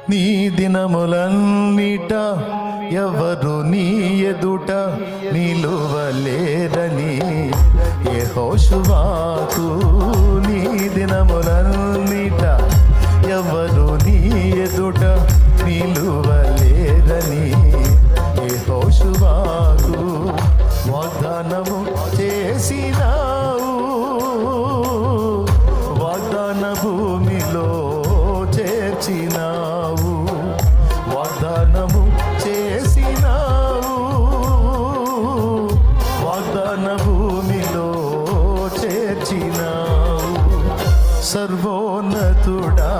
నీ దినములన్నిట ఎవరు నీ ఎదుట నిలువలేరని యెహోషువకు నీ దినములన్నిట ఎవరు నీ ఎదుట నిలువలేరని యెహోషువకు వాగ్దానము చేసినావు. వాగ్దాన భూమిలో చేర్చినావు. వాగ్దానము చేసినావు. వాగ్దాన భూమిలో చేర్చినావు. సర్వోన్నతుడా